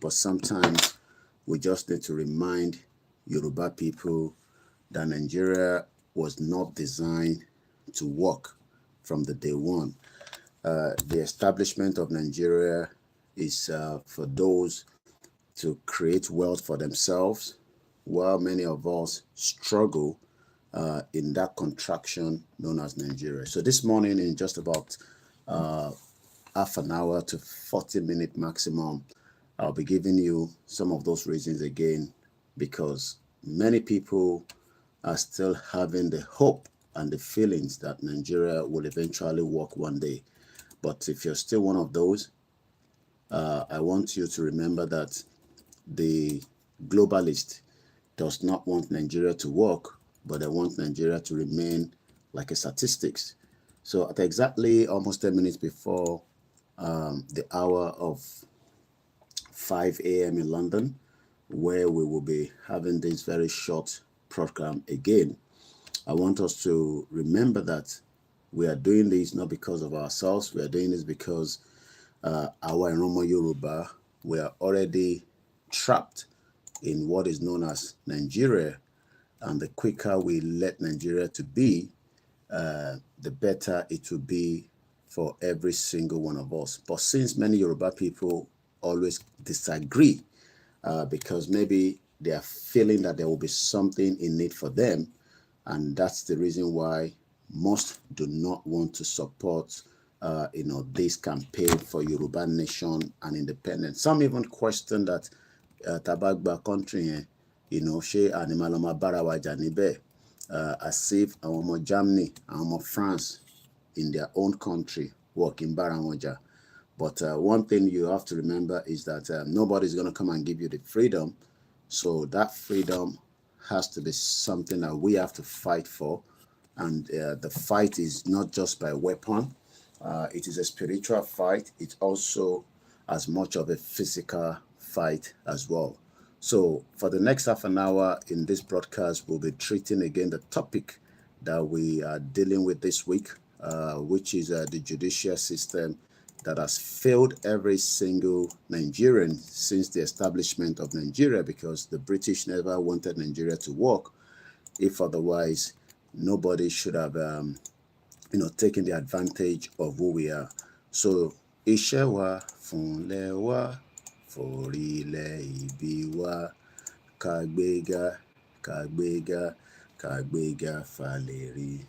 but sometimes we just need to remind Yoruba people that Nigeria was not designed to work from the day one. The establishment of Nigeria is for those to create wealth for themselves, while many of us struggle in that contraction known as Nigeria. So this morning, in just about half an hour to 40-minute maximum, I'll be giving you some of those reasons again, because many people are still having the hope and the feelings that Nigeria will eventually work one day. But if you're still one of those, I want you to remember that the globalist does not want Nigeria to work, but they want Nigeria to remain like a statistics. So at exactly almost 10 minutes before the hour of 5 a.m. in London, where we will be having this very short program again, I want us to remember that we are doing this not because of ourselves. We are doing this because our Iromo Yoruba, we are already trapped in what is known as Nigeria, and the quicker we let Nigeria to be, the better it will be for every single one of us. But since many Yoruba people always disagree, because maybe they are feeling that there will be something in it for them, and that's the reason why most do not want to support this campaign for Yoruba nation and independence. Some even question that Tabagba country, she animaloma barawaja nibe, as if our Germany, our France in their own country working barawaja. But one thing you have to remember is that nobody's going to come and give you the freedom. So that freedom has to be something that we have to fight for. And the fight is not just by weapon. It is a spiritual fight. It's also as much of a physical fight as well. So for the next half an hour in this broadcast, we'll be treating again the topic that we are dealing with this week, which is the judicial system that has failed every single Nigerian since the establishment of Nigeria, because the British never wanted Nigeria to work. If otherwise, nobody should have, taken the advantage of who we are. So, iṣẹ́ wa fúnlẹ̀ wa, forílẹ̀-èdè wa, kàgbéga, kàgbéga, kàgbéga fàlẹ́rí,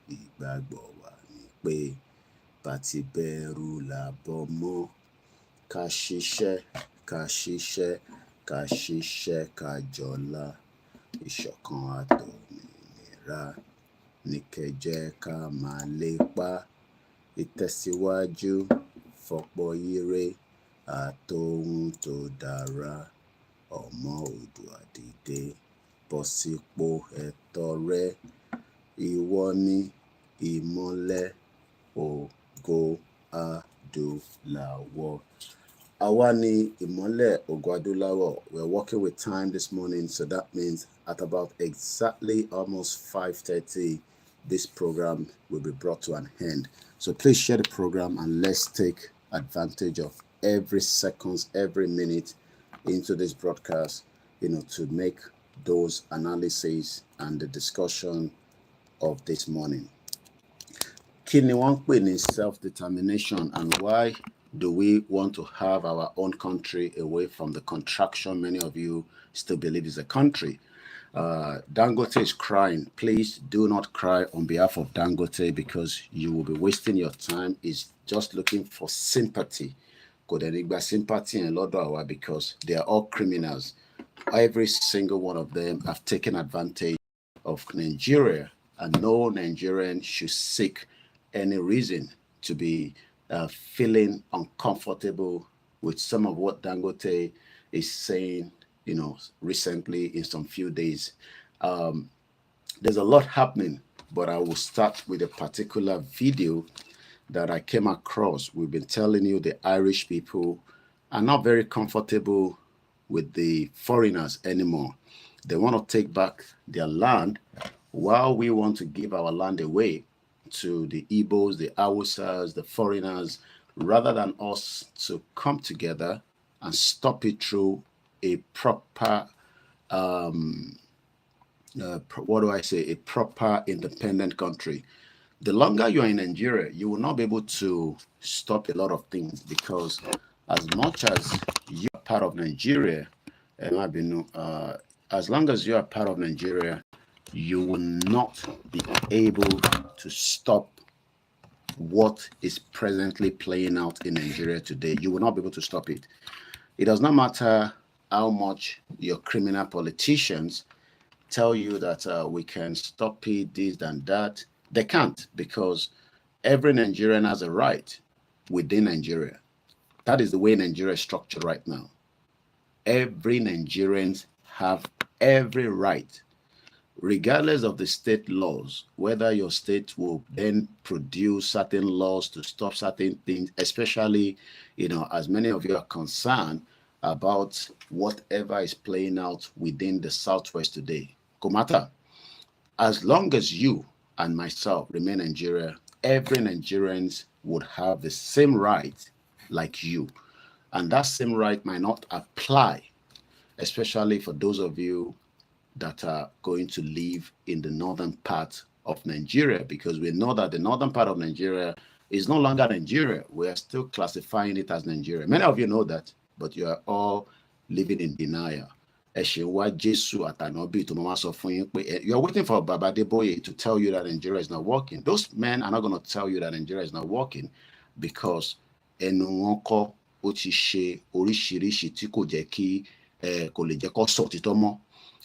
ìgbàgbọ́ wa ni pé bàtí bẹ̀rù làbọ̀ mọ́, ká ṣiṣẹ́, ká ṣiṣẹ́, ká ṣiṣẹ́, ká jọlá, ìṣọ̀kan àtòmìnira ní kẹ́ ká máa lépa, ìtẹ̀síwájú fọ́pọ̀ ire àtohun tó dára, ọmọ Oòduà dìde, bọ́ sípò ẹ̀tọ́ rẹ, ìwọ ni ìmọ́lẹ̀ ògo adúláwọ̀. Àwa ni ìmọ́lẹ̀ ògo adúláwọ̀. We're working with time this morning, so that means at about exactly almost 5:30, this program will be brought to an end. So please share the program and let's take advantage of every second, every minute into this broadcast, to make those analyses and the discussion of this morning. Kí ni wọ́n ń pè ní self-determination, and why do we want to have our own country away from the contraction many of you still believe is a country? Dangote is crying. Please do not cry on behalf of Dangote, because you will be wasting your time. He's just looking for sympathy. Sympathy and Lord, because they are all criminals. Every single one of them have taken advantage of Nigeria, and no Nigerian should seek any reason to be feeling uncomfortable with some of what Dangote is saying, recently in some few days. There's a lot happening, but I will start with a particular video that I came across. We've been telling you the Irish people are not very comfortable with the foreigners anymore. They want to take back their land, while we want to give our land away to the Igbos, the Hausas, the foreigners, rather than us to come together and stop it through a proper, what do I say, a proper independent country. The longer you are in Nigeria, you will not be able to stop a lot of things, because as much as you are part of Nigeria, as long as you are part of Nigeria, you will not be able to stop what is presently playing out in Nigeria today. You will not be able to stop it. It does not matter how much your criminal politicians tell you that we can stop it, this and that. They can't, because every Nigerian has a right within Nigeria. That is the way Nigeria is structured right now. Every Nigerian have every right, regardless of the state laws, whether your state will then produce certain laws to stop certain things, especially, as many of you are concerned about whatever is playing out within the Southwest today. Komata, as long as you and myself remain Nigeria, every Nigerian would have the same right like you. And that same right might not apply, especially for those of you that are going to live in the northern part of Nigeria, because we know that the northern part of Nigeria is no longer Nigeria. We are still classifying it as Nigeria. Many of you know that, but you are all living in denial. You are waiting for Baba Adeboye to tell you that Nigeria is not working. Those men are not going to tell you that Nigeria is not working, because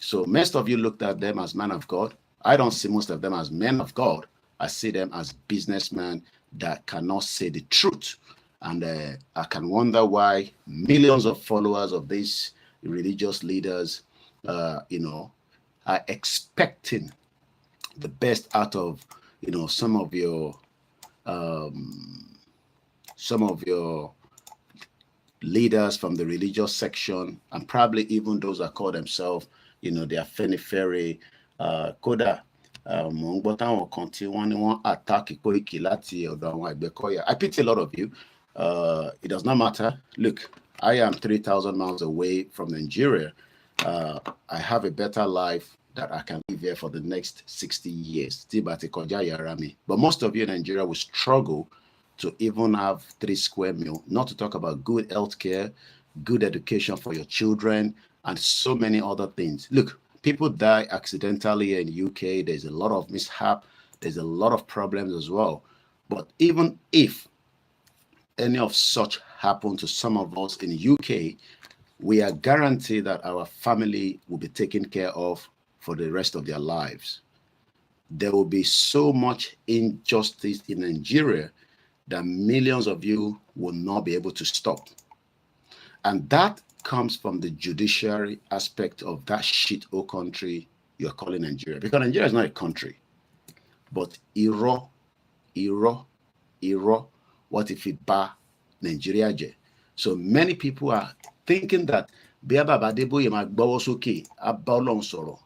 so most of you looked at them as men of God. I don't see most of them as men of God. I see them as businessmen that cannot say the truth. And I can wonder why millions of followers of these religious leaders, are expecting the best out of, some of your leaders from the religious section, and probably even those that call themselves, they are Afenifere, Koda. Attack Koiki láti ọ̀dọ̀ àwọn Àgbẹ̀kọ̀yà. I pity a lot of you. It does not matter. Look, I am 3,000 miles away from Nigeria. I have a better life that I can live here for the next 60 years. But most of you in Nigeria will struggle to even have 3 square meals, not to talk about good healthcare, good education for your children, and so many other things. Look, people die accidentally in the UK. There's a lot of mishap. There's a lot of problems as well. But even if any of such happen to some of us in the UK, we are guaranteed that our family will be taken care of for the rest of their lives. There will be so much injustice in Nigeria that millions of you will not be able to stop. And that comes from the judiciary aspect of that shithole country you're calling Nigeria. Because Nigeria is not a country. But what if it ba Nigeria je? So many people are thinking that Baba Adeboye ma gbowo soke aba Ọlọ́run sọ̀rọ̀.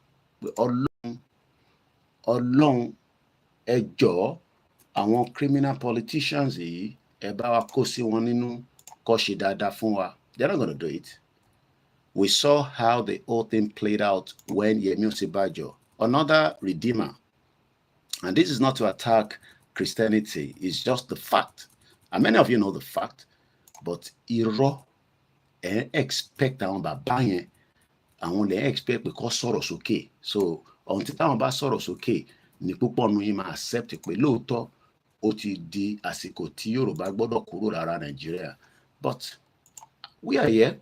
Ọlọ́run ẹ jọ̀ọ́ àwọn criminal politicians yìí ẹ bá wa kó sí wọn nínú kó ṣe dáadáa fún wa. They're not going to do it. We saw how the whole thing played out when Yemi Osinbajo, another redeemer, and this is not to attack Christianity, it's just the fact. And many of you know the fact, but irọ́ expect àwọn bàbá yẹn, àwọn lè expect pé kó sọ̀rọ̀ sókè. So until táwọn bá sọ̀rọ̀ sókè ní púpọ̀ nínú yín máa accept pé lóòótọ́ ó ti di àsìkò tí Yorùbá gbọ́dọ̀ kúrò lára Nàìjíríà. But we are here.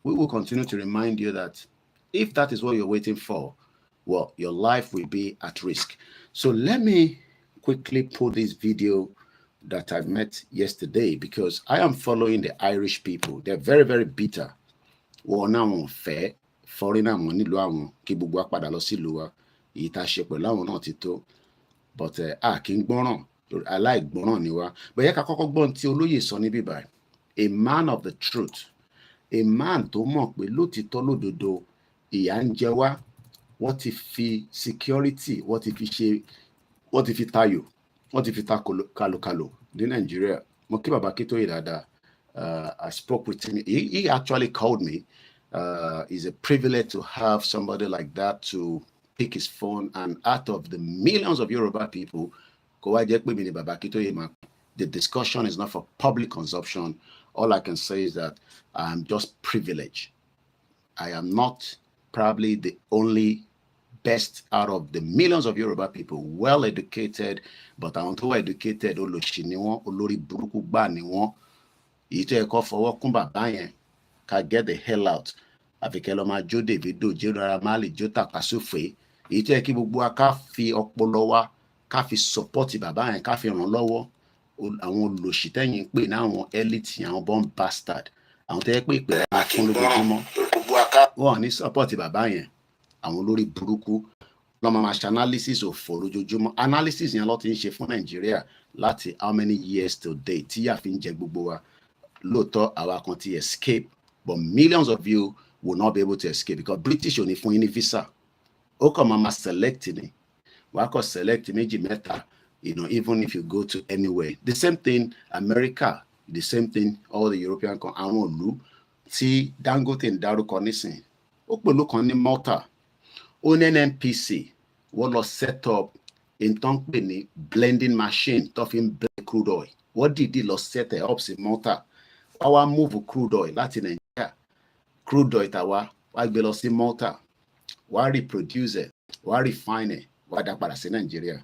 We will continue to remind you that if that is what you're waiting for, well, your life will be at risk. So let me quickly put this video that I met yesterday, because I am following the Irish people. They're very, very bitter. Wọ́n náà wọ́n fẹ́ foreigner wọn nílùú àwọn kí gbogbo wa padà lọ sílùú wa. Èyí tá a ṣe pẹ̀lú àwọn náà ti tó. But a kì í gbọ́ràn, aláìgbọ́ràn ni wá. But yẹ ká kọ́kọ́ gbọ́n tí olóyè sọ níbí báyìí. A man of the truth. A man tó mọ̀ pé lótìtọ́ lódodo ìyà ń jẹ wá. Wọ́n ti fi security, wọ́n ti fi tayò, wọ́n ti fi ta kàlòkàlò ní Nàìjíríà. Mo kí bàbá Akintoye dáadáa. I spoke with him. He actually called me. It's a privilege to have somebody like that to pick his phone, and out of the millions of Yoruba people, the discussion is not for public consumption. All I can say is that I'm just privileged. I am not probably the only best out of the millions of Yoruba people, well educated, but I'm too educated. Can get the hell out. Àfikẹ́lọ́mà jó Davido, jó Naira Marley, jó Takasufe. Èyí tó yẹ kí gbogbo wa ká fi ọpọlọ wa ká fi support bàbá yẹn, ká fi ràn lọ́wọ́. Àwọn olòṣì tẹ́yìn pè ní àwọn elite, àwọn born bastard. Àwọn tó yẹ pé ìpè wọn fún lójoojúmọ́. Wọ́n ní support bàbá yẹn. Àwọn olórí burúkú lọ́mọ máa ṣe analysis òfò lójoojúmọ́. Analysis yẹn ló ti ń ṣe fún Nàìjíríà láti how many years till date tí yà fi ń jẹ gbogbo wa. Lóòótọ́ àwa kan ti escape, but millions of you will not be able to escape because British only for any visa. Oko mama selecting, wako select méjì mẹ́ta, even if you go to anywhere. The same thing, America, the same thing, all the European countries, àwọn ìlú tí Dangote ń dárúkọ nísìn. Ó pẹ̀lú kan ní Malta, ó ní NNPC, wọ́n lọ set up in tán pè ní blending machine tó fi ń blend crude oil. Wọ́n dìídì lọ set it up sí Malta. Our move crude oil láti Nigeria, crude oil tàwa wá gbé lọ sí Malta, wá reproduce it, wá refine it, wá dá padà sí Nigeria.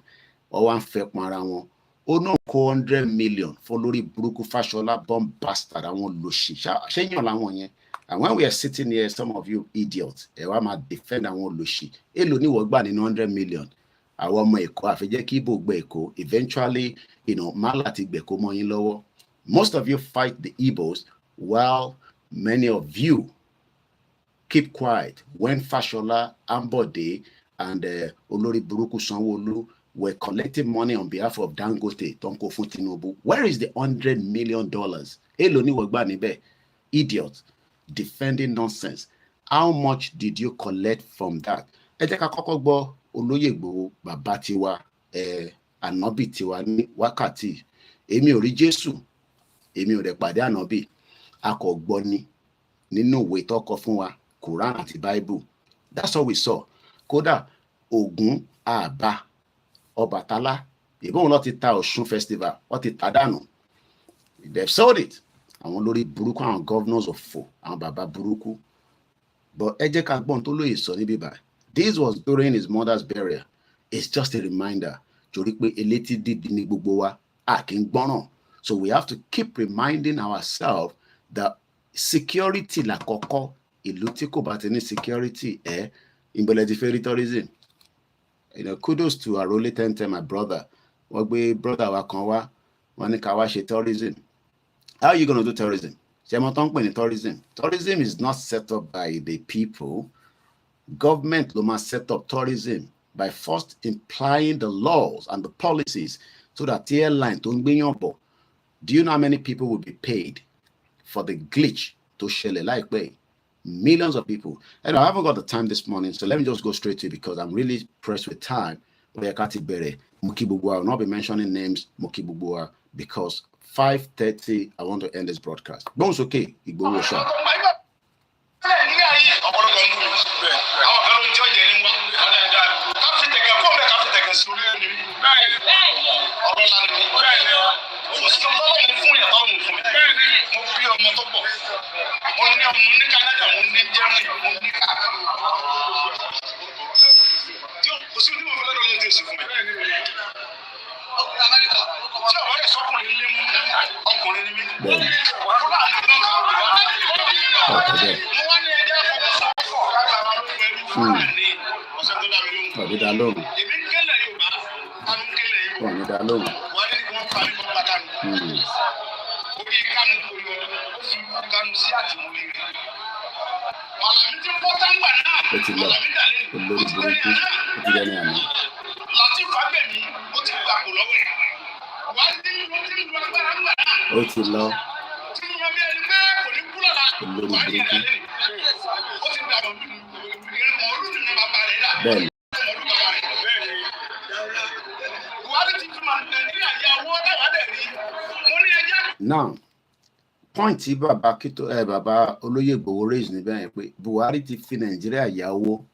Wọ́n wá ń fẹ́ pọn ara wọn. Ó náà kó 100 million fún lórí burúkú Fáṣọlá bomb bastard àwọn olòṣì. Ṣéyàn làwọn yẹn. And when we are sitting here, some of you idiots, ẹ wá máa defend àwọn olòṣì. Èló ni wọ́n gbà nínú 100 million. Àwọn ọmọ Èkó àfẹ́jẹ́ kí Ìgbò gbé Èkó. Eventually, má láti gbẹ̀kó mọ́ yín lọ́wọ́. Most of you fight the Igbos while many of you keep quiet when Fashola, Ambode, and Olori Buruku Sanwo-Olu were collecting money on behalf of Dangote, Tonko fún Tinubu. Where is the $100 million? Eloni wogba nibe, idiot, defending nonsense. How much did you collect from that? Ẹ jẹ́ ká kọ́kọ́ gbọ́ Olóyè Ìgbòho bàbá tiwa, ànábì tiwa ní wákàtí. Èmi ò rí Jésù. Èmi ò dẹ̀ pàdé ànábì, a kò gbọ́ ni nínú ìwé tó kọ fún wa, Quran àti Bible. That's all we saw. Kódà Ògún àbá Ọbàtálá, ìbọn lọ ti ta Ọ̀ṣun festival, wọ́n ti ta dànù. They've sold it. Àwọn lórí burúkú, àwọn governors of fò, àwọn bàbá burúkú. But ẹ jẹ́ ká gbọ́n tó lóye sọ níbí báyìí. This was during his mother's burial. It's just a reminder. Torí pé elétí dídì ní gbogbo wa, a kì í gbọ́ràn. So we have to keep reminding ourselves that security la kọ́kọ́, ìlú tí kò bá ti ní security ìbẹ̀lẹ̀ ti fẹ́ rí tourism. Kudos to Arole Tente, my brother. Wọ́n gbé brother wa kan wá, wọ́n ní ká wá ṣe tourism. How are you going to do tourism? Ṣé mo tán pè ní tourism? Tourism is not set up by the people. Government ló máa set up tourism by first implying the laws and the policies so that the airline tó ń gbéyàn bọ̀. Do you know how many people will be paid for the glitch to ṣẹlẹ̀ láìpẹ́? Millions of people. And I haven't got the time this morning, so let me just go straight to it because I'm really pressed with time. I will not be mentioning names, because 5:30, I want to end this broadcast. Bones okay, Igbo Osha. Now, point tí bàbá olóyè Igboho raise níbẹ̀ yẹn pé Buhari ti fi Nàìjíríà yáwó.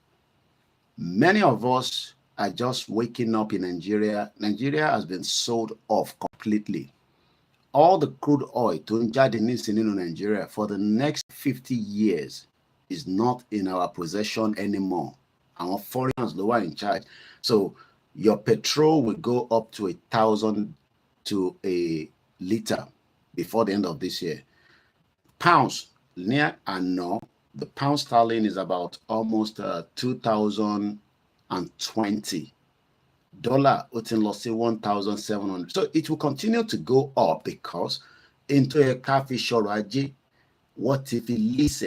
Many of us are just waking up in Nigeria. Nigeria has been sold off completely. All the crude oil tó ń jáde nísìnyí nínú Nigeria for the next 50 years is not in our possession anymore. Our foreigners ló wà in charge. So your petrol will go up to 1,000 to a liter before the end of this year. Pounds, near and no, the pound sterling is about almost 2020. Dollar, say 1,700. So it will continue to go up because into a cafe shoraji, what if it lease?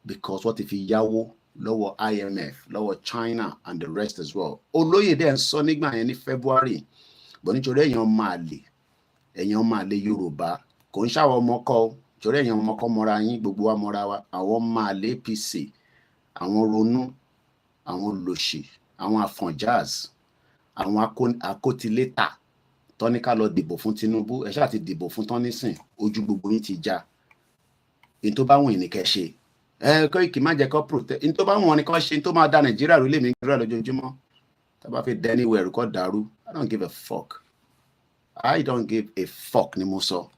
Because what if it yawo, lower IMF, lower China, and the rest as well. Olóyèdè and Sonigma in February, but nítorí èèyàn máa lè Yorùbá, kò ń ṣàwọn ọmọ kọ́, nítorí èèyàn ọmọ kọ́ mọ́ra yín, gbogbo wa mọ́ra wa, àwọn máa lè APC, àwọn ronú, àwọn lòṣì, àwọn àfọ̀njaz, àwọn akótilétà tọ́ní ká lọ dìbò fún Tinubu, ẹ ṣáà ti dìbò fún tán nísìn, ojú gbogbo yín ti já. In tó bá wùn ní kẹ́ ṣe. Koiki má jẹ́ kó protect. In tó bá wùn ní kó ṣe, in tó máa da Nàìjíríà rú lè mí gbúra lójoojúmọ́. Tá bá fi dé anywhere kó dàrú. I don't give a fuck. I don't give a fuck ni mo sọ.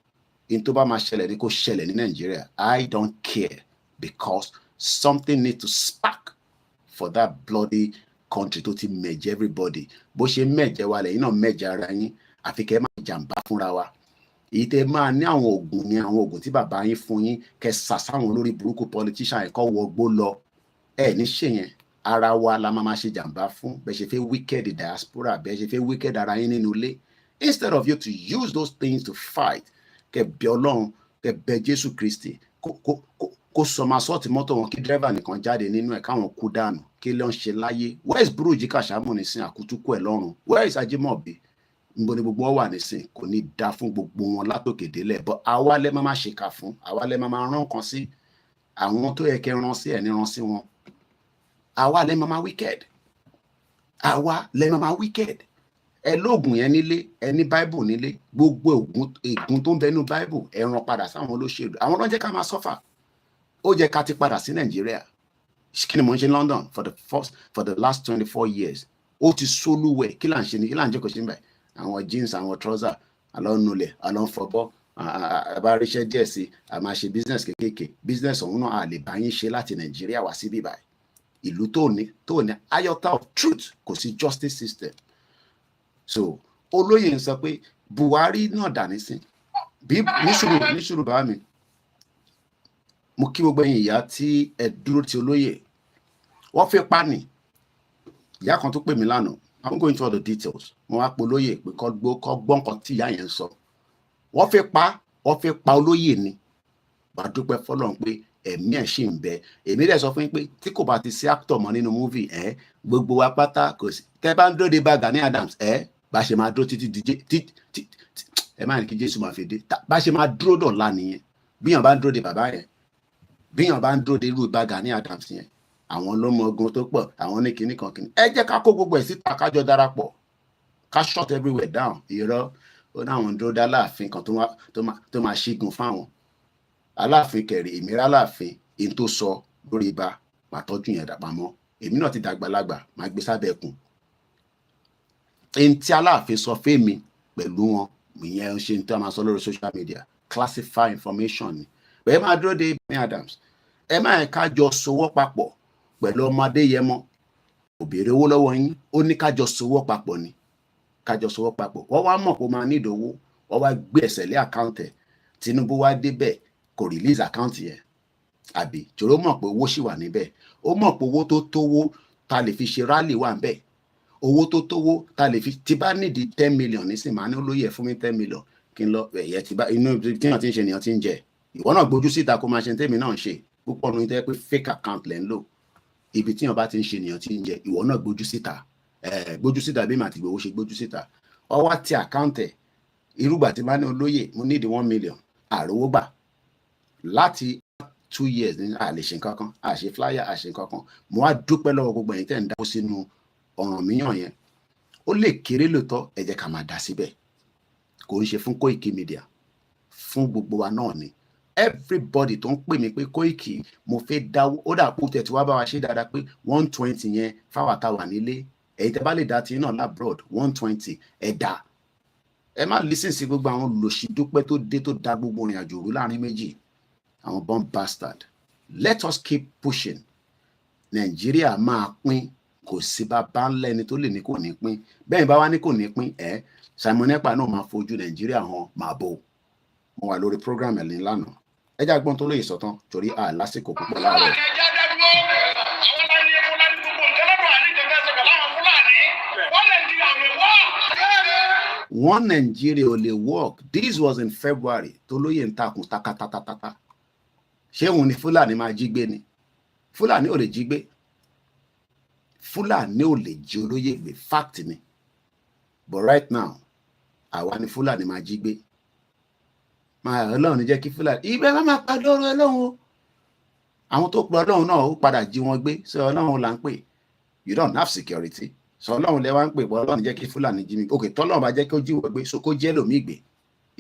In tó bá máa ṣẹlẹ̀ ní kó ṣẹlẹ̀ ní Nàìjíríà. I don't care because something needs to spark for that bloody country tó ti mẹ̀jẹ̀ everybody. Bó ṣe mẹ̀jẹ̀ wa lẹ́yìn náà mẹ̀jẹ̀ ara yín. Àfi kẹ́ máa jàǹbá fúnra wa. Ìtẹ̀ máa ní àwọn oògùn ní àwọn oògùn tí bàbá yín fún yín kẹ́ sàsáwọn lórí burúkú politician yẹn kọ́ wọgbó lọ. Ní ṣe yẹn ara wa la máa ṣe jàǹbá fún bẹ́ẹ̀ ṣe fẹ́ wicked diaspora bẹ́ẹ̀ ṣe fẹ́ wicked ara yín nínú ilé. Instead of you to use those things to fight, kẹ́ bẹ Ọlọ́run, kẹ́ bẹ Jésù Kristi kó sọmọ sọ́ọ̀tì mọ́tò wọn kí dírẹ́fà nìkan jáde nínú ẹ̀ káwọn kú dànù kí ló ń ṣe láyé. Where is Buruji Kashamu nísìn àkútúkú ẹ̀ lọ́rùn? Where is Ajimobi? Nbo ni gbogbo wà nísìn kò ní dá fún gbogbo wọn látòkè délẹ̀, but àwa lẹ máa ṣèkà fún, àwa lẹ máa rán kan sí, àwọn tó yẹ kẹ́ rán sí ẹ̀ ní rán sí wọn. Àwa lẹ máa wicked, àwa lẹ máa wicked. Ẹ lóògùn yẹn nílé, ẹ ní Bible nílé, gbogbo ègún tó ń bẹ nínú Bible ẹ rán padà sáwọn olóṣèlú. Àwọn ló jẹ́ ká máa suffer. Ó jẹ́ ká ti padà sí Nàìjíríà. Kí ni mo ń ṣe London for the last 24 years. Ó ti sólúwẹ̀, kí là ń ṣe ni, kí là ń jẹ́ kó ṣe ń bẹ̀. Àwọn jeans, àwọn trouser, alọ́nulẹ̀, alọ́nfọbọ́, àbáríṣẹ́ díẹ̀ sí, a máa ṣe business kékèké. Business ọ̀hún náà a lè bá yín ṣe láti Nàìjíríà wá sí bíbáyìí. Ìlú tó ní iota of truth, kò sí justice system. So olóyè ń sọ pé Buhari náà dà nísìn. Bí níṣùrù bá mi, mo kí gbogbo ẹ̀yin ìyá tí ẹ dúró ti olóyè. Wọ́n fi pa ni. Ìyá kan tó pè mí lánàá. I'm going into all the details. Mo wá pe olóyè pé kó gbọ́ nǹkan tí ìyá yẹn sọ. Wọ́n fi pa olóyè ni. Bá dúpẹ́ fọ́lọ́run pé ẹ̀mí ẹ̀ ṣì ń bẹ. Èmi dẹ̀ sọ fún yín pé tí kò bá ti sí actor mọ́ nínú movie gbogbo wa pátá kò sí. Tẹ́ bá ń dúró de Gani Adams bá ṣe máa dúró títí ẹ má ní kí Jésù máa fi dé. Bá ṣe máa dúró dọ̀la nìyẹn. Bíyàn bá ń dúró de bàbá yẹn. Bíyàn bá ń dúró de irú Gani Adams yẹn. Àwọn ló mọ ogun tó pọ̀, àwọn ní kinní kan kinní. Ẹ jẹ́ ká kó gbogbo ẹ̀ síta kájọ darapọ̀. Ká shut everywhere down. Irọ́ ó ní àwọn dúró dá láàfin kan tó máa ṣígun fáwọn. Aláàfin kẹrì ìmírà láàfin in tó sọ lórí ibà máa tọ́jú yẹn dàpamọ́. Èmi náà ti dàgbàlagbà máa gbé sábẹ́ ẹkùn. In tí Aláàfin sọ fẹ́mi pẹ̀lú wọn ìyẹn ṣe ní tí a máa sọ lórí social media classify information ni. Bẹ́ẹ̀ máa dúró de Gani Adams. Ẹ máa ká jọ sowọ́ papọ̀ pẹ̀lú ọmọdé yẹmọ. Kò béèrè owó lọ́wọ́ yín, ó ní ká jọ sowọ́ papọ̀ ni. Ká jọ sowọ́ papọ̀. Wọ́n wá mọ̀ pé ó máa ní ìdòwó, wọ́n wá gbé ẹsẹ̀ lé àkáǹtì ẹ̀. Tinubu wá débẹ̀ kò release àkáǹtì yẹn. Àbí jòrò mọ̀ pé owó ṣì wà níbẹ̀. Ó mọ̀ pé owó tó tówó ta lè fi ṣe rally wà níbẹ̀. Owó tó tówó ta lè fi tí bá nídìí 10 million nísìn máa ní olóyè fún mi 10 million kí n lọ ẹ̀yẹ tí bá inú tí wọ́n ti ń ṣe nìyẹn ti ń jẹ. Ìwọ náà gbójú síta kó máa ṣe tèmi náà ń ṣe. Púpọ̀ nínú tẹ́ pé fake account lẹ́ ń lò. Ibi tí wọ́n bá ti ń ṣe nìyẹn ti ń jẹ. Ìwọ náà gbójú síta. Gbójú síta bí màá ti gbowó ṣe gbójú síta. Ọwọ́ ti account ẹ̀ irúgbà tí bá ní olóyè mo need 1 million àrówó gbà láti 2 years ní àlè ṣe nǹkankan àṣe flyer àṣe nǹkankan. Mo wá dúpẹ́ lọ́wọ́ gbogbo ẹ̀yin tẹ́ ń dáwó sínú ọ̀ràn míyàn yẹn. Ó lè kéré lóòótọ́ ẹ jẹ́ ká máa dá síbẹ̀. Kò ń ṣe fún Koikimedia, fún gbogbo wa náà ni. everybody tó ń pè mí pé Koiki mo fẹ́ dáwó ó dà kó tẹ̀ tí wá bá wa ṣe dáadáa pé 120 yẹn fáwọn àtàwà nílé èyí tẹ́ bá lè dá tí náà labroad 120 ẹ̀dá ẹ má listen sí gbogbo àwọn olùsídúpẹ́ tó dé tó da gbogbo ìrìn àjò òru láàrin méjì àwọn born bastard. Let us keep pushing. Nàìjíríà máa pín kò sí bàbá ńlá ẹni tó lè ní kò ní pín bẹ́ẹ̀ bá wá ní kò ní pín Simon Ekpa náà máa fojú Nàìjíríà hàn máa bò mo wà lórí program ẹ̀ ní lánàá ẹ já gbọ́n tó lóye sọ̀tàn torí lásìkò púpọ̀ láàárọ̀. One Nigeria ò lè work. This was in February tó lóye ń takùn takatatata ṣé òun ni Fúlàní máa jí gbé ni Fúlàní ò lè jí gbé Fúlàní ò lè jí olóyè gbé fact ni but right now àwa ni Fúlàní máa jí gbé máa Ọlọ́run jẹ́ kí Fúlàní ibẹ̀ máa pa lọ́rọ̀ Ọlọ́run o àwọn tó pa Ọlọ́run náà ó padà jí wọn gbé sọ Ọlọ́run là ń pè you don't have security sọ Ọlọ́run lẹ wá ń pè bọ́ Ọlọ́run jẹ́ kí Fúlàní jí mi ok tọ́lọ́run bá jẹ́ kí ó jí wọ́n gbé so kó jẹ́ lòmí gbé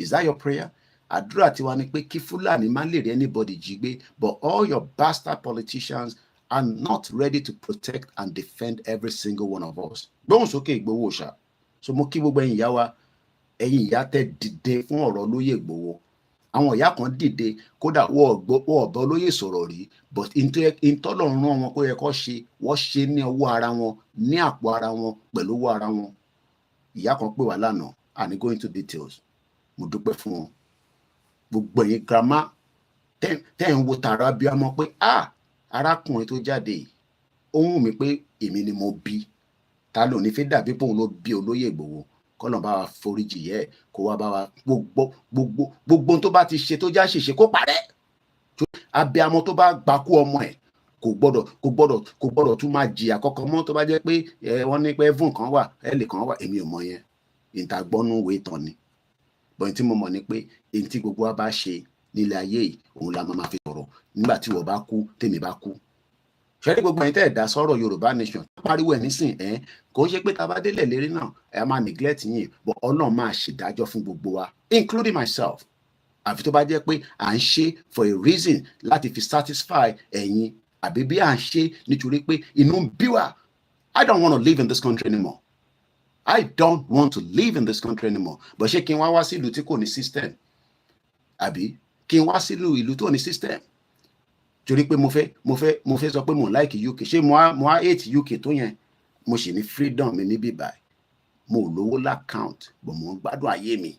is that your prayer? Àdúrà tiwa ni pé kí Fúlàní má lè rí anybody jí gbé but all your bastard politicians are not ready to protect and defend every single one of us. Gbóhùn sókè Ìgbòho ṣá so mo kí gbogbo ẹ̀yin ìyá wa ẹ̀yin ìyá tẹ́ dìde fún ọ̀rọ̀ olóyè Ìgbòho àwọn ìyá kan dìde kódà wọ́n ọ̀bọ olóyè sọ̀rọ̀ rí but ìtọ́lọ́run rán wọn kó yẹ kó ṣe wọ́n ṣe ní ọwọ́ ara wọn ní àpò ara wọn pẹ̀lú owó ara wọn. Ìyá kan pè wá lánàá and go into details mo dúpẹ́ fún wọn gbogbo ẹ̀yin grandma tẹ́ ń wo tààrà bí ọmọ pé arákùnrin tó jáde ó wù mí pé èmi ni mo bí ta ló ní fẹ́ dàbí pé òun ló bí olóyè Ìgbòho kọ́nà bá wa foríjì yẹ kó wá bá wa gbogbo tó bá ti ṣe tó já ṣèṣe kó parẹ́ abiyamọ tó bá gbakú ọmọ ẹ̀ kò gbọ́dọ̀ tún máa jìyà kọ́kọ́ mọ́ tó bá jẹ́ pé wọ́n ní pé ẹ̀fún kan wà ẹ̀lì kan wà èmi ò mọ yẹn ìtagbọ́nú ìwé ìtàn ni bọ́n tí mo mọ̀ ni pé èyí tí gbogbo wa bá ṣe nílé ayé yìí òun la máa fi sọ̀rọ̀ nígbà tí wọ́n bá kú tèmi bá kú. ṣẹ́rí gbogbo ẹ̀yin tẹ́ ẹ̀ dá sọ̀rọ̀ Yorùbá nation pariwo ẹ̀ nísìn kò ṣe pé tá a bá délẹ̀ lérí náà ẹ̀ máa neglect yín but Ọlọ́run máa ṣèdájọ́ fún gbogbo wa including myself àfi tó bá jẹ́ pé à ń ṣe for a reason láti fi satisfy ẹ̀yin àbí bí à ń ṣe nítorí pé inú ń bí wa. I don't want to live in this country anymore. I don't want to live in this country anymore. But ṣé kí n wá sí ìlú tí kò ní system àbí kí n wá sí ìlú tó ní system torí pé mo fẹ́ sọ pé mo like UK ṣé mo á hate UK tó yẹn mo sì ní freedom mi níbí báyìí mo lówó l'account but mo ń gbádùn ayé mi.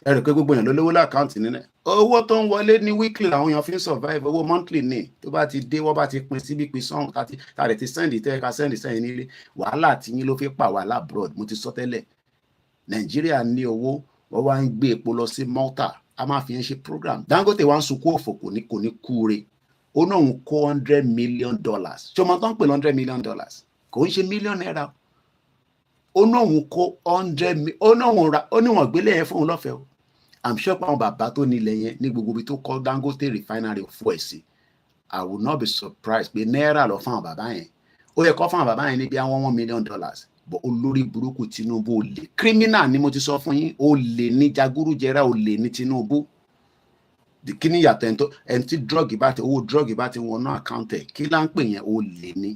Ẹ rò pé gbogbo èèyàn ló lówó l'account nílẹ̀ owó tó ń wọlé ní weekly làwọn èèyàn fi ń survive owó monthly ní tó bá ti dé wọ́n bá ti pín síbi pín sọ́hún tàbí ti send tẹ́ka send sẹ́yìn nílé wàhálà tí yín ló fi pa wàhálà abroad mo ti sọ tẹ́lẹ̀ Nàìjíríà ní owó wọ́n wá ń gbé epo lọ sí Malta a máa fi ń ṣe program Dangote wá ń sunkún òfò kò ní kúure ó náà ń kó $100 million ṣé o mọ tán pè $100 million kò ń ṣe million naira ó náà ń kó 100 million ó níwọ̀n gbélé yẹn fún un lọ́fẹ̀ẹ́ o I'm sure pé àwọn bàbá tó nílẹ̀ yẹn ní gbogbo ibi tó kọ́ Dangote refinery fún ẹ̀ sí I will not be surprised pé náírà lọ fún àwọn bàbá yẹn ó yẹ kó fún àwọn bàbá yẹn ní bí àwọn $1 million but olórí burúkú Tinubu olè criminal ni mo ti sọ fún yín olè ní jagurujẹra olè ní Tinubu kí ni yàtọ̀ ẹni tí owó drug bá ti wọnú account ẹ̀ kí là ń pè yẹn olè ní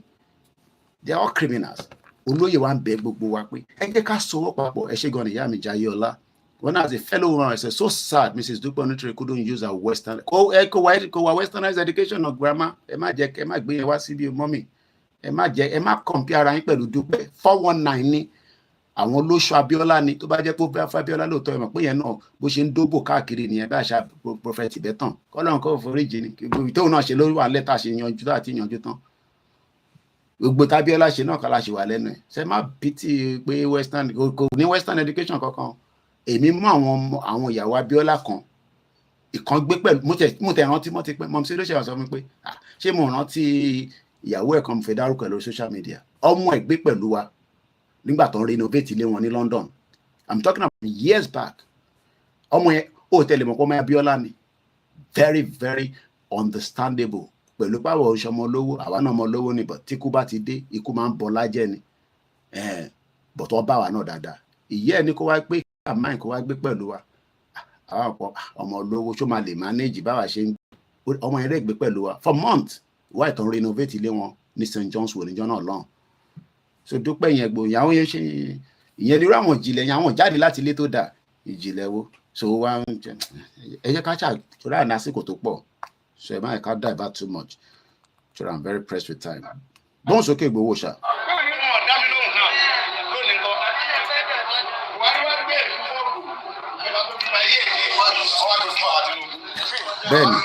they are all criminals. Olóyè wa ń bẹ gbogbo wa pé ẹ jẹ́ ká sọwọ́ papọ̀ ẹ ṣe gan ni ìyá mi Jayé Ọlá. When as a fellow woman, I said, so sad, Mrs. Dupe-Onitiri couldn't use her Western, westernized education or grammar. Ẹ má gbé yẹn wá síbi mọ́mì. Ẹ má compare ara yín pẹ̀lú Dupe. 419 ni àwọn olóṣù Abíọ́lá ni tó bá jẹ́ pé ó bá Fábíọ́lá lóòótọ́ ẹ mọ̀ pé yẹn náà bó ṣe ń dóbò káàkiri nìyẹn bá àṣà Prophet Ìbẹ́tàn. Kọ́lọ́run kó foríjì ni. Tóun náà ṣe lórí wà lẹ́tà ṣe yanjú àti yanjú tán. Gbogbo tábíọ́lá ṣe náà kálá ṣe wà lẹ́nu ẹ̀. Ṣé má pìtì pé Western kò ní Western education kankan. Èmi mú àwọn ìyàwó Abíọ́lá kan ìkan gbé pẹ̀lú mo tẹ̀ rántí mọ́ ti pẹ́ mọ́ sí ló ṣe wá sọ fún mi pé ṣé mo rántí ìyàwó ẹ̀ kan mo fẹ́ dárúkọ ẹ̀ lórí social media ọmọ ẹ̀ gbé pẹ̀lú wa nígbà tó ń renovate ilé wọn ní London. I'm talking about years back. Ọmọ yẹn ó tẹ̀lé mọ́ pé ọmọ Abíọ́lá ni very very understandable pẹ̀lú pàwọ̀ oṣù ọmọ olówó àwa náà ọmọ olówó ni but tí ikú bá ti dé ikú máa ń bọ̀ lájẹ́ ni but wọ́n bá wa náà dáadáa ìyẹ́ ẹni kó wá pé àmáì kó wá gbé pẹ̀lú wa àwọn ọmọ olówó ṣó máa lè manage báwa ṣe ń ọmọ yẹn rẹ̀ gbé pẹ̀lú wa for months wá ìtàn renovate ilé wọn ní St. John's Wood níjọ́ náà lọ́hùn. So dúpẹ́ yẹn gbò ìyàwó yẹn ṣe ìyẹn lérò àwọn ìjìnlẹ̀ yẹn àwọn jáde láti ilé tó dà ìjìnlẹ̀ wo so wá ẹ jẹ́ ká ṣàtúrà àná àsìkò tó pọ̀ so ẹ má ẹ̀ka dive too much so I'm very pressed with time. Bọ́n sókè Ìgbòho ṣá. Bẹ́ẹ̀ni